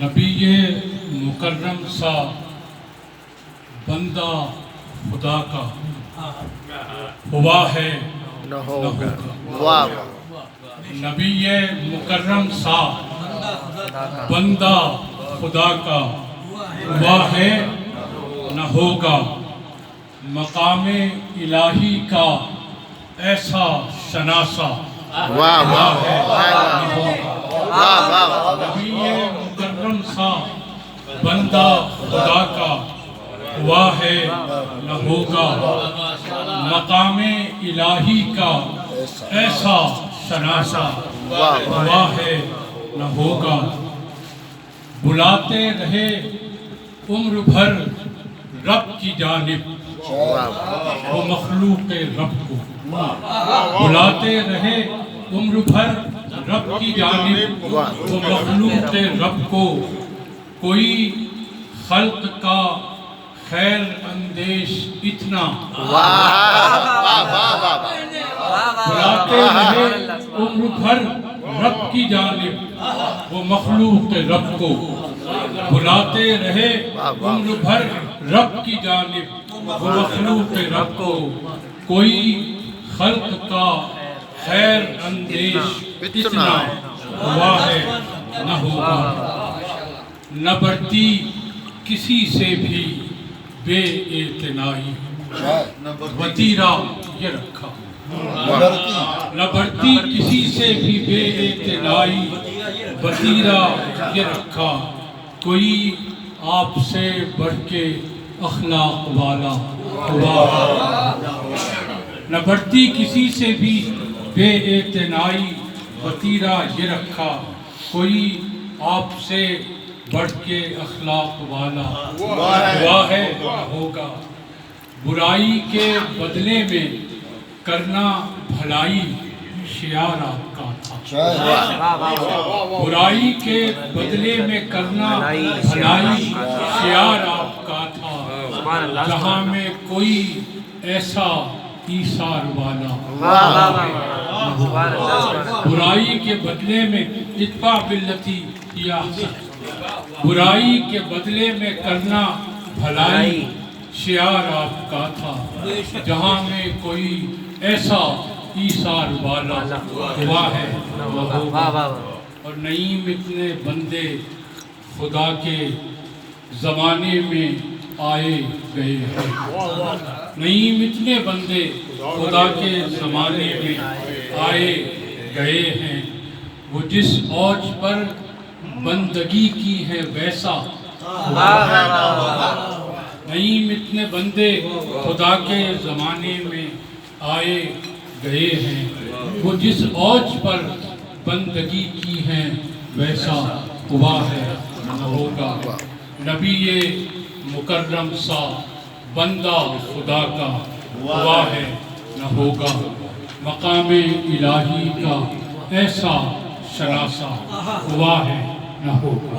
نبی مکرم سا بندہ خدا کا ہوا ہے نہ ہوگا۔ واہ نبی مکرم سا بندہ خدا کا ہوا ہے نہ ہوگا، مقام الہی کا ایسا شناسا واہ واہ ہے واہ واہ۔ نبی مکرم سا بندہ خدا کا ہوا ہے نہ ہوگا، مقام الہی کا ایسا شناسا ہوا ہے نہ ہوگا، بلاتے رہے عمر بھر رب کی جانب وہ مخلوق رب کو، بلاتے رہے عمر بھر رب کی جانب وہ مخلوق رب کو، کوئی خلق کا خیر اندیش اتنا، بلاتے رہے عمر بھر رب کی جانب وہ مخلوق رب کو، بلاتے رہے عمر بھر رب کی جانب وہ مخلوق رب کو، کوئی خلق کا خیر اندیش اتنا ہوا ہے نہ ہوگا، نہ بڑھتی کسی سے بھی بے اعتنائی، وتیرہ یہ رکھا، نہ بڑھتی کسی سے بھی بے اعتنائی، وتیرہ یہ رکھا، کوئی آپ سے بڑھ کے اخلاق والا ہوا، نہ بڑھتی کسی سے بھی بے اعتنائی، وتیرہ یہ رکھا، کوئی آپ سے بڑھ کے اخلاق والا ہوا ہے ہوگا، برائی کے بدلے میں کرنا بھلائی شعار آپ کا تھا، برائی کے بدلے میں کرنا بھلائی شعار آپ کا تھا، جہاں میں کوئی ایسا ایثار والا، برائی کے بدلے میں اتباع بالتی ہی احسن، برائی کے بدلے میں کرنا بھلائی شعار آپ کا تھا، جہاں میں کوئی ایسا ایثار والا ہوا ہے اور نعیم اتنے بندے خدا کے زمانے میں آئے گئے ہیں، نعیم اتنے بندے خدا کے زمانے میں آئے گئے ہیں، وہ جس اوج پر بندگی کی ہے ویسا، نعیم اتنے بندے خدا کے زمانے میں آئے گئے ہیں، وہ جس اوج پر بندگی کی ہے ویسا ہوا ہے نہ ہوگا، نبی مکرم سا بندہ خدا کا ہوا ہے نہ ہوگا، مقام الہی کا ایسا شناسا ہوا ہے نہ ہوگا۔